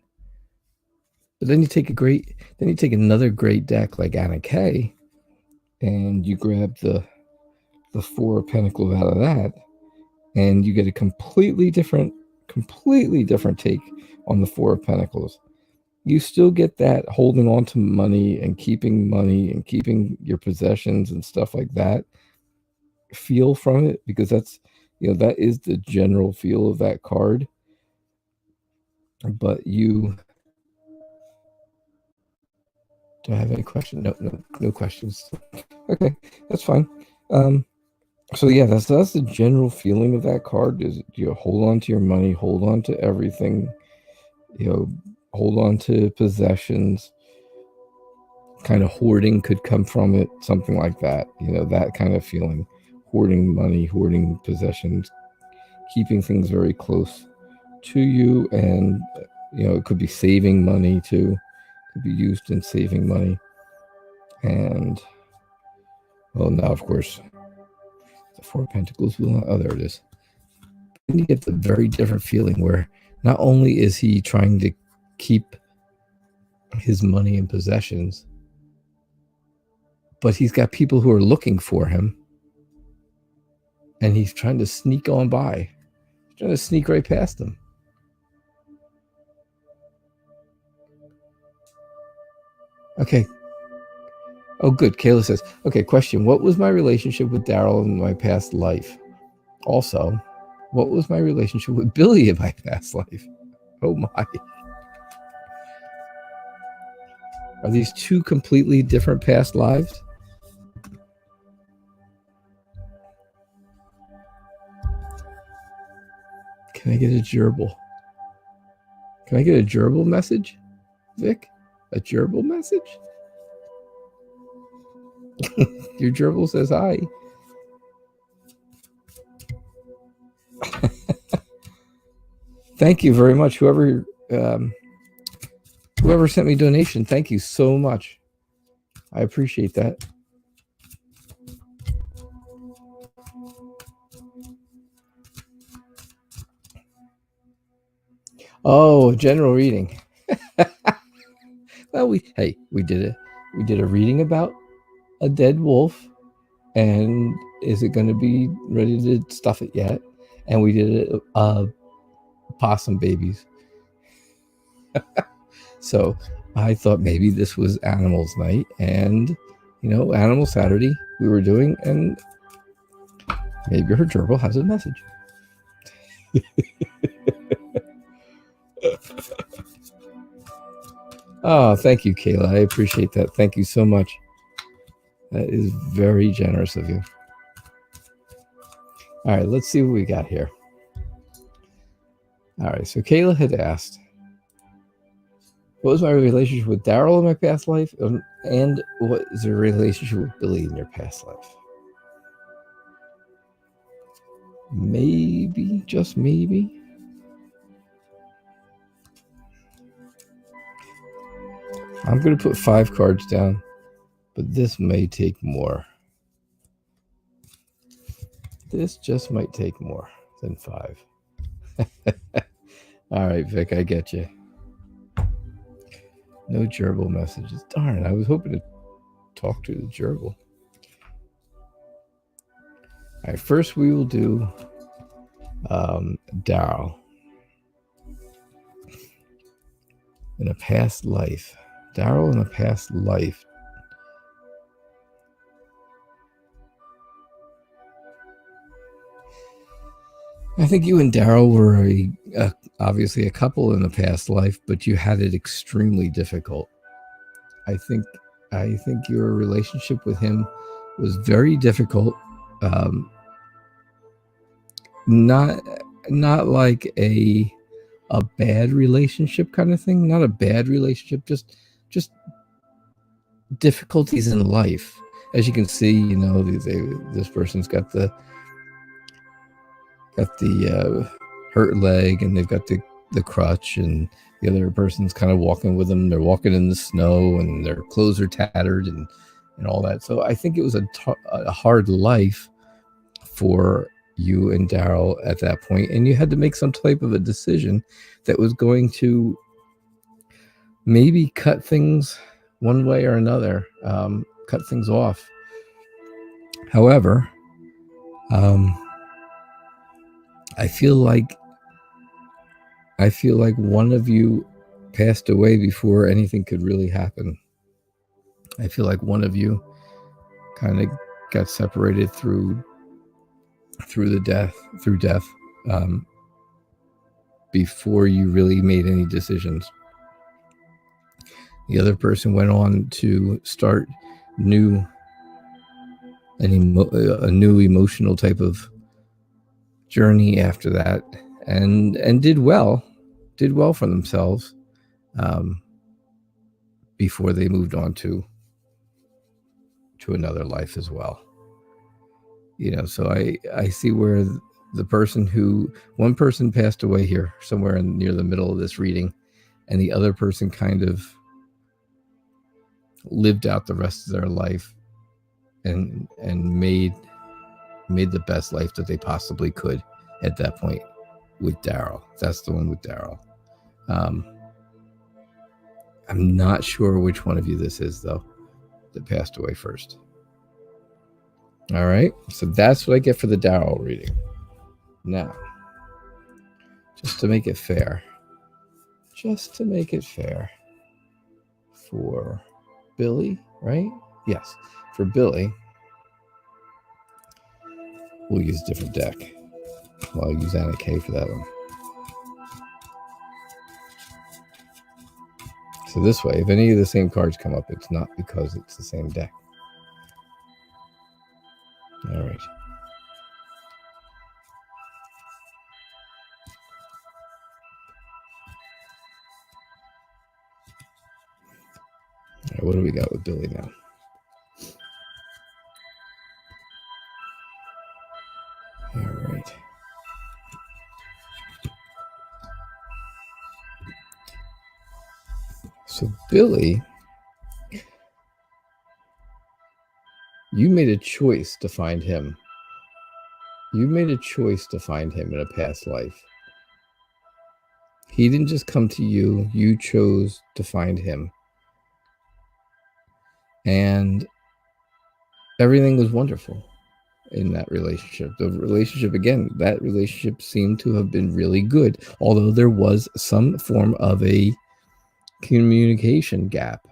But then you take another great deck like Anna Kay, and you grab the Four of Pentacles out of that, and you get a completely different take on the Four of Pentacles. You still get that holding on to money and keeping your possessions and stuff like that feel from it, because that's, that is the general feel of that card. But do I have any questions? No questions. Okay, that's fine. So yeah, that's the general feeling of that card. Is hold on to your money, hold on to everything, hold on to possessions. Kind of hoarding could come from it, something like that. That kind of feeling, hoarding money, hoarding possessions, keeping things very close to you, and it could be saving money too. Could be used in saving money. And well, now of course, the Four of Pentacles. Oh, there it is. And you get the very different feeling where not only is he trying to keep his money and possessions, but he's got people who are looking for him, and he's trying to sneak on by. He's trying to sneak right past them. Okay. Oh, good. Kayla says, okay, question. What was my relationship with Daryl in my past life? Also, what was my relationship with Billy in my past life? Oh, my. Are these two completely different past lives? Can I get a gerbil? Can I get a gerbil message, Vic? A gerbil message? Your gerbil says hi. Thank you very much. Whoever sent me a donation, thank you so much. I appreciate that. Oh, general reading. Well, we did a reading about a dead wolf, and is it going to be ready to stuff it yet? And we did possum babies. So I thought maybe this was Animals Night, and Animal Saturday we were doing, and maybe her gerbil has a message. Oh, thank you, Kayla. I appreciate that. Thank you so much. That is very generous of you. All right, let's see what we got here. All right, so Kayla had asked, what was my relationship with Daryl in my past life? And what is the relationship with Billy in your past life? Maybe, just maybe. I'm going to put 5 cards down, but this may take more. This just might take more than 5. All right, Vic, I get you. No gerbil messages. Darn, I was hoping to talk to the gerbil. All right, first we will do Daryl in a past life. Daryl in a past life. I think you and Daryl were obviously a couple in a past life, but you had it extremely difficult. I think your relationship with him was very difficult. Not like a bad relationship kind of thing. Not a bad relationship, just difficulties in life. As you can see, this person's got the hurt leg, and they've got the crutch, and the other person's kind of walking with them. They're walking in the snow, and their clothes are tattered and all that. So I think it was a hard life for you and Daryl at that point, and you had to make some type of a decision that was going to maybe cut things one way or another, cut things off. However, I feel like one of you passed away before anything could really happen. I feel like one of you kind of got separated through death, before you really made any decisions. The other person went on to start a new emotional type of journey after that, and did well for themselves, before they moved on to another life as well. So I see where one person passed away here somewhere near the middle of this reading, and the other person kind of lived out the rest of their life and made the best life that they possibly could at that point with Daryl. That's the one with Daryl. I'm not sure which one of you this is, though, that passed away first. All right, so that's what I get for the Daryl reading. Now, just to make it fair, for Billy, right? Yes, for Billy, we'll use a different deck. Well, I'll use Anna K for that one. So this way, if any of the same cards come up, it's not because it's the same deck. All right. All right, what do we got with Billy now? All right. So Billy, you made a choice to find him. You made a choice to find him in a past life. He didn't just come to you. You chose to find him. And everything was wonderful in that relationship. The relationship, again, that relationship seemed to have been really good, although there was some form of a communication gap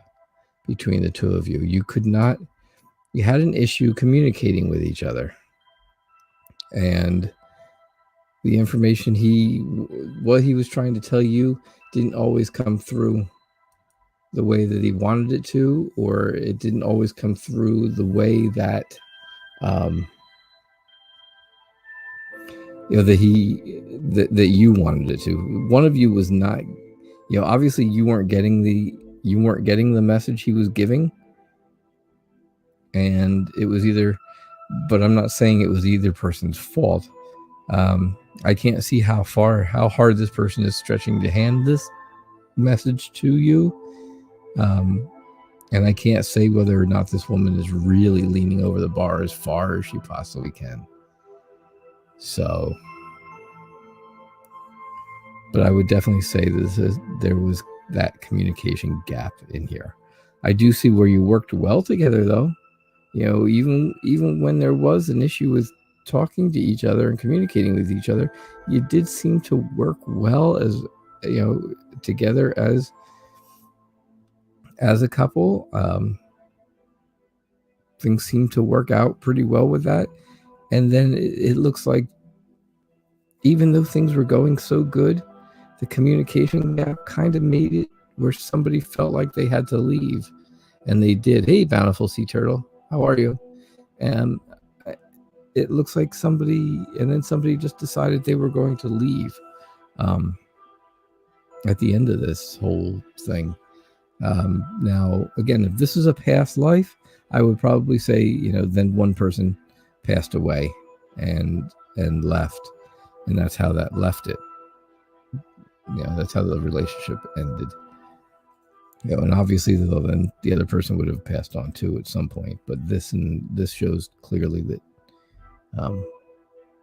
between the two of you. You had an issue communicating with each other. And the information what he was trying to tell you didn't always come through the way that he wanted it to, or it didn't always come through the way that that you wanted it to. One of you was not, obviously you weren't getting the message he was giving, and it was either, but I'm not saying it was either person's fault. I can't see how hard this person is stretching to hand this message to you. And I can't say whether or not this woman is really leaning over the bar as far as she possibly can. So, but I would definitely say there was that communication gap in here. I do see where you worked well together, though. Even when there was an issue with talking to each other and communicating with each other, you did seem to work well as together as a couple. Things seem to work out pretty well with that. And then it looks like, even though things were going so good, the communication gap kind of made it where somebody felt like they had to leave. And they did. Hey, Bountiful Sea Turtle, how are you? And it looks like somebody just decided they were going to leave at the end of this whole thing. Now, again, if this is a past life, I would probably say, then one person passed away and left, and that's how that left it. That's how the relationship ended. And obviously, though, then the other person would have passed on too at some point. But this shows clearly that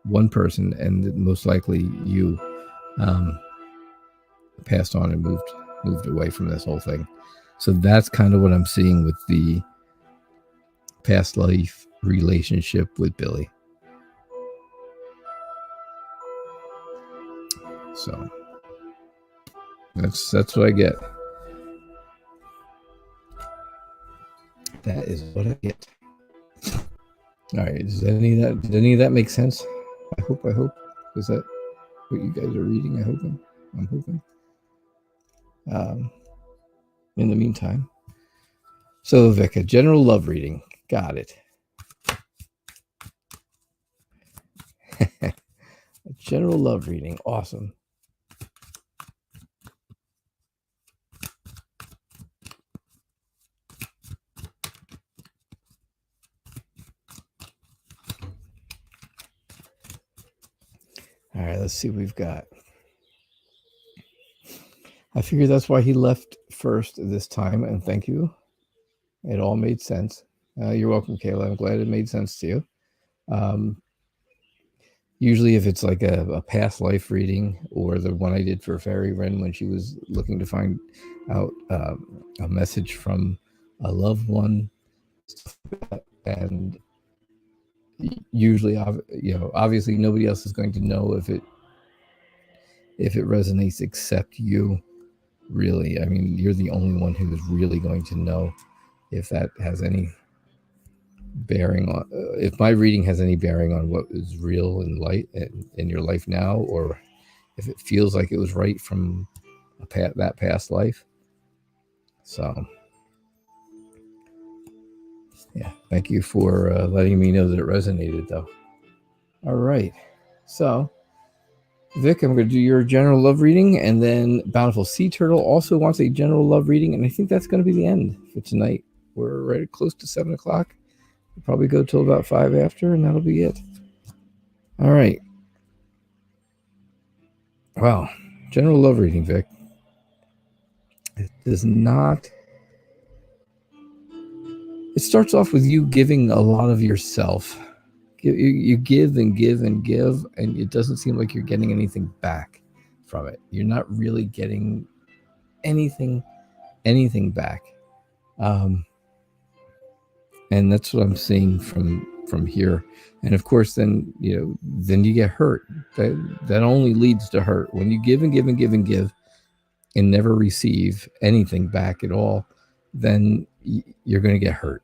one person, and most likely you, passed on and moved away from this whole thing. So that's kind of what I'm seeing with the past life relationship with Billy. So that's what I get. That is what I get. All right. Did any of that make sense? I hope. Is that what you guys are reading? I'm hoping. In the meantime, so Vic, a general love reading. Got it. A general love reading. Awesome. All right, let's see what we've got. I figured that's why he left first this time, and thank you. It all made sense. You're welcome, Kayla. I'm glad it made sense to you. Usually if it's like a past life reading, or the one I did for Fairy Wren when she was looking to find out a message from a loved one, and usually, obviously nobody else is going to know if it resonates except you, really. I mean, you're the only one who is really going to know if that has any bearing on, if my reading has any bearing on what is real in light in your life now, or if it feels like it was right from that past life. So yeah, thank you for letting me know that it resonated, though. All right, so Vic, I'm going to do your general love reading, and then Bountiful Sea Turtle also wants a general love reading, and I think that's going to be the end for tonight. We're right close to 7 o'clock. We'll probably go till about 5 after, and that'll be it. All right. Wow. General love reading, Vic. It does not... It starts off with you giving a lot of yourself. You give and give and give, and it doesn't seem like you're getting anything back from it. You're not really getting anything back. And that's what I'm seeing from here. And of course, then you get hurt. That only leads to hurt. When you give and give and give and give and never receive anything back at all, then you're going to get hurt.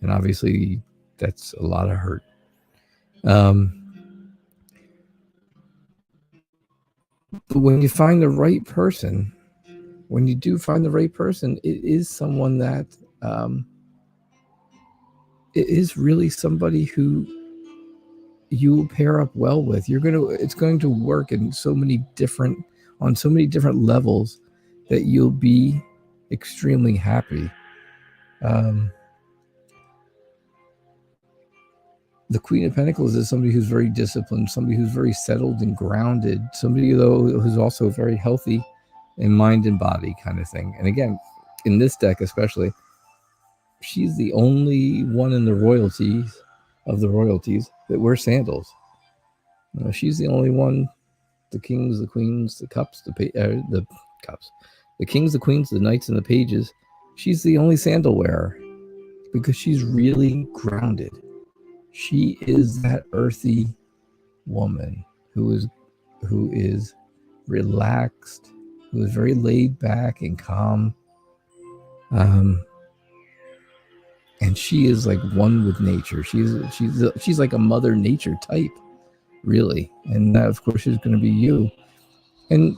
And obviously that's a lot of hurt. But when you find the right person, when you do find the right person, it is someone that it is really somebody who you will pair up well with. It's going to work on so many different levels that you'll be extremely happy. The Queen of Pentacles is somebody who's very disciplined, somebody who's very settled and grounded, somebody, though, who's also very healthy in mind and body, kind of thing. And again, in this deck especially, she's the only one in the royalties that wear sandals. She's the only one. The kings, the queens, the cups, the kings, the queens, the knights, and the pages. She's the only sandal wearer because she's really grounded. She is that earthy woman who is relaxed, who is very laid back and calm. And she is like one with nature. She's like a Mother Nature type, really. And that, of course, is going to be you. And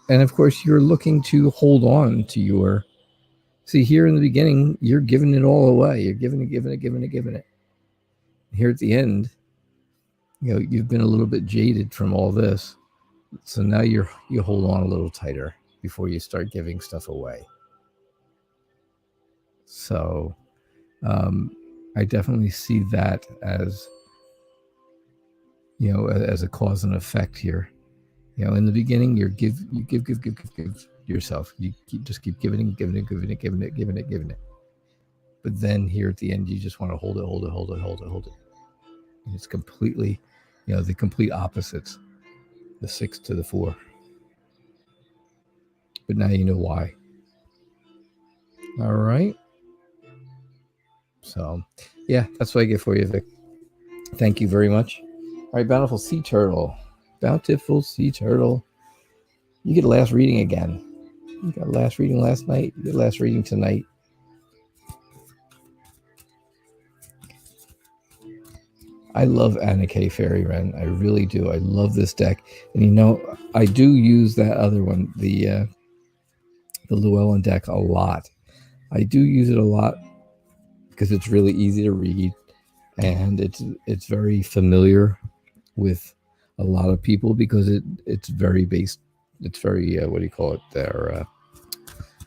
of course, you're looking to hold on to your... See, here in the beginning, you're giving it all away. You're giving it. Here at the end, you've been a little bit jaded from all this. So now you hold on a little tighter before you start giving stuff away. So... I definitely see that as, as a cause and effect here. In the beginning, you give yourself. You keep giving it. But then here at the end, you just want to hold it. And it's completely, the complete opposites, the 6 to the 4. But now you know why. All right. So, yeah, that's what I get for you, Vic. Thank you very much. All right, Bountiful Sea Turtle. You get a last reading again. You got a last reading last night. You get a last reading tonight. I love Nicky Fairy Wren. I really do. I love this deck. And I do use that other one, the Llewellyn deck, a lot. I do use it a lot because it's really easy to read, and it's very familiar with a lot of people because it's very based. It's very what do you call it? They're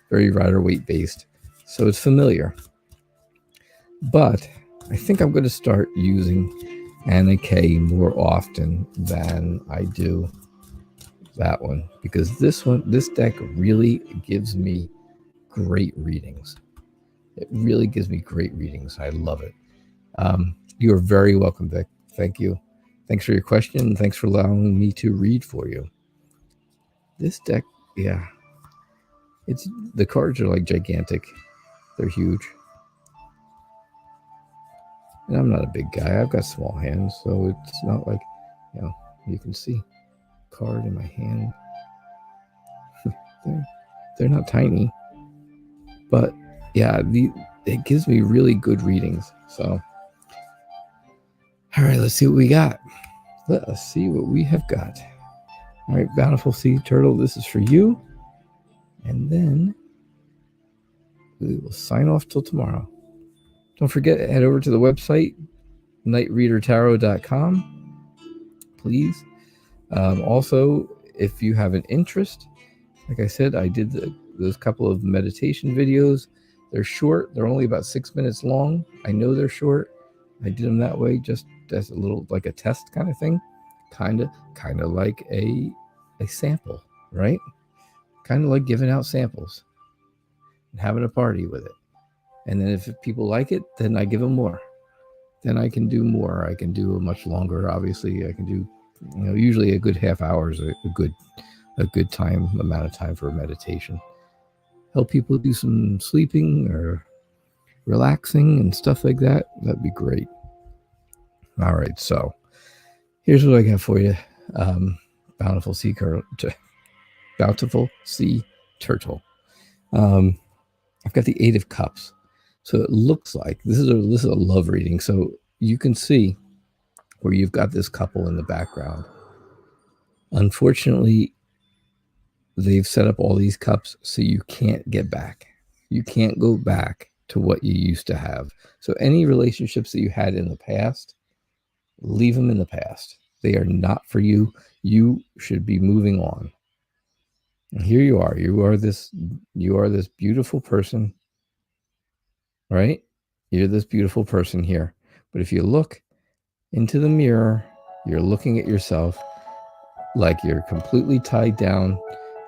very Rider-Waite based, so it's familiar. But I think I'm going to start using Nicky more often than I do that one, because this deck really gives me great readings. It really gives me great readings. I love it. You are very welcome, Vic. Thank you. Thanks for your question, and thanks for allowing me to read for you. This deck, yeah, the cards are like gigantic. They're huge. And I'm not a big guy. I've got small hands, so it's not like, you can see card in my hand. they're not tiny, but yeah, it gives me really good readings. So, all right, let's see what we got. Let us see what we have got. All right, Bountiful Sea Turtle, this is for you. And then we will sign off till tomorrow. Don't forget, head over to the website, nightreadertarot.com, please. Also, if you have an interest, like I said, I did those couple of meditation videos. They're short. They're only about 6 minutes long. I know they're short. I did them that way just as a little, like a test kind of thing. Kind of like a sample, right? Kind of like giving out samples and having a party with it. And then if people like it, then I give them more. Then I can do more. I can do a much longer. Obviously, I can do, usually a good half hour is a good amount of time for meditation. Help people do some sleeping or relaxing and stuff like that. That'd be great. All right, so here's what I got for you. Bountiful Sea Turtle. I've got the 8 of Cups. So it looks like this is a love reading. So you can see where you've got this couple in the background. Unfortunately, they've set up all these cups so you can't get back. You can't go back to what you used to have. So any relationships that you had in the past, leave them in the past. They are not for you. You should be moving on. And here you are. You are this beautiful person, right? You're this beautiful person here. But if you look into the mirror, you're looking at yourself like you're completely tied down,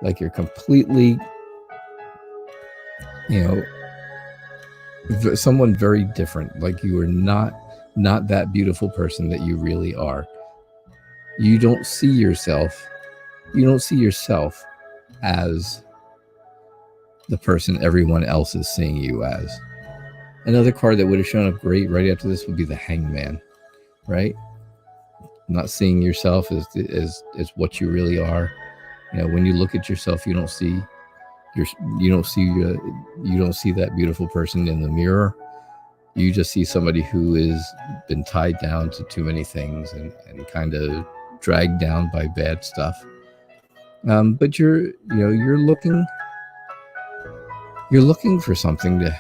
like you're completely, someone very different, like you are not that beautiful person that you really are. You don't see yourself as the person everyone else is seeing you as. Another card that would have shown up great right after this would be the Hangman, right? Not seeing yourself as what you really are. When you look at yourself, you don't see that beautiful person in the mirror. You just see somebody who has been tied down to too many things and kind of dragged down by bad stuff. But you're looking for something to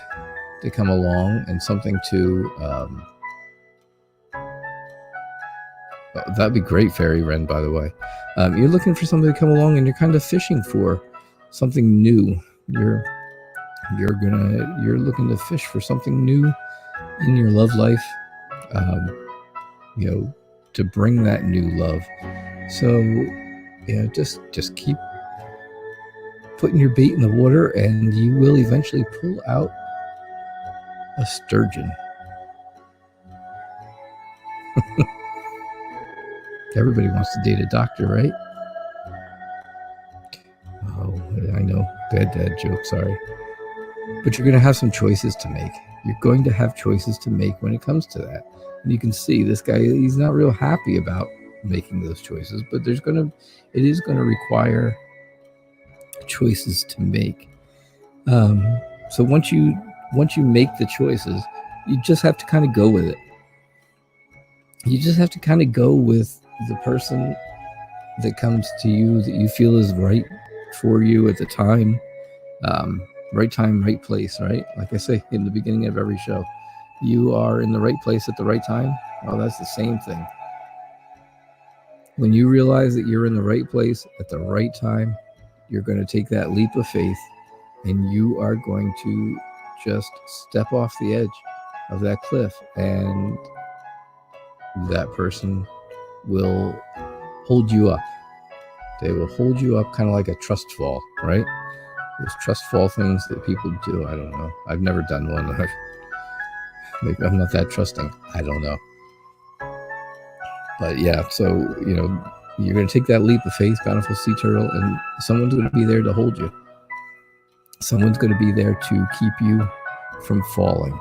come along and something to that'd be great, Fairy Wren, by the way. You're looking for something to come along, and you're kind of fishing for something new. You're looking to fish for something new in your love life, to bring that new love. So just keep putting your bait in the water, and you will eventually pull out a sturgeon. Everybody wants to date a doctor, right? Oh, I know. Bad dad joke, sorry. But you're going to have some choices to make. You're going to have choices to make when it comes to that. And you can see this guy, he's not real happy about making those choices, but it is going to require choices to make. So once you make the choices, you just have to kind of go with it. You just have to kind of go with the person that comes to you that you feel is right for you at the time. Right time, right place, right? Like I say in the beginning of every show, you are in the right place at the right time. Well, that's the same thing. When you realize that you're in the right place at the right time, you're going to take that leap of faith, and you are going to just step off the edge of that cliff, and that person will hold you up. They will hold you up kind of like a trust fall, right? Those trust fall things that people do. I don't know. I've never done one. Maybe I'm not that trusting. I don't know. But yeah, so, you're going to take that leap of faith, bountiful sea turtle, and someone's going to be there to hold you. Someone's going to be there to keep you from falling,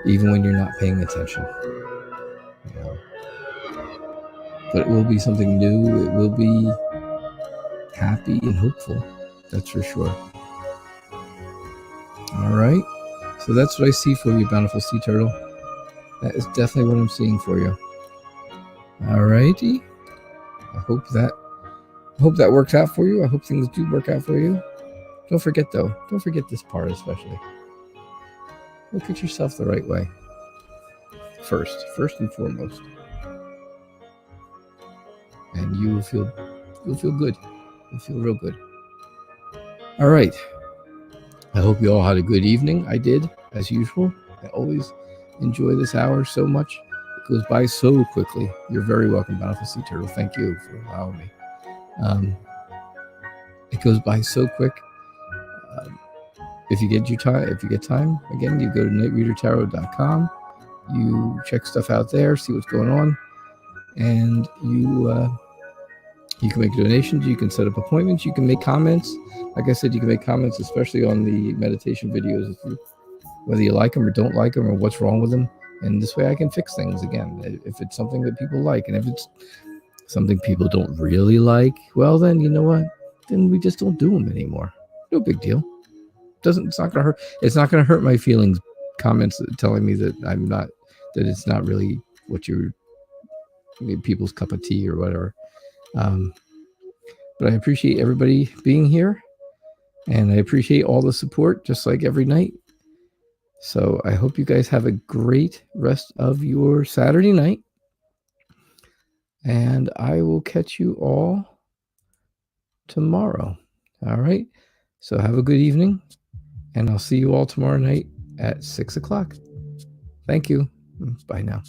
even when you're not paying attention. But it will be something new. It will be happy and hopeful. That's for sure. All right. So that's what I see for you, bountiful sea turtle. That is definitely what I'm seeing for you. All righty. I hope that works out for you. I hope things do work out for you. Don't forget this part especially. Look at yourself the right way. First and foremost. And you'll feel good. You'll feel real good. All right. I hope you all had a good evening. I did, as usual. I always enjoy this hour so much. It goes by so quickly. You're very welcome, bountiful sea turtle. Thank you for allowing me. It goes by so quick. If you get time, again, you go to nightreadertarot.com. You check stuff out there, see what's going on, and you can make donations. You can set up appointments. You can make comments. Like I said, you can make comments, especially on the meditation videos, whether you like them or don't like them or what's wrong with them. And this way I can fix things again. If it's something that people like, and if it's something people don't really like, well, then you know what? Then we just don't do them anymore. No big deal. It's not gonna hurt. It's not gonna hurt my feelings. Comments telling me that that it's not really what people's cup of tea or whatever. But I appreciate everybody being here, and I appreciate all the support, just like every night. So I hope you guys have a great rest of your Saturday night, and I will catch you all tomorrow. All right. So have a good evening, and I'll see you all tomorrow night at 6 o'clock. Thank you. Bye now.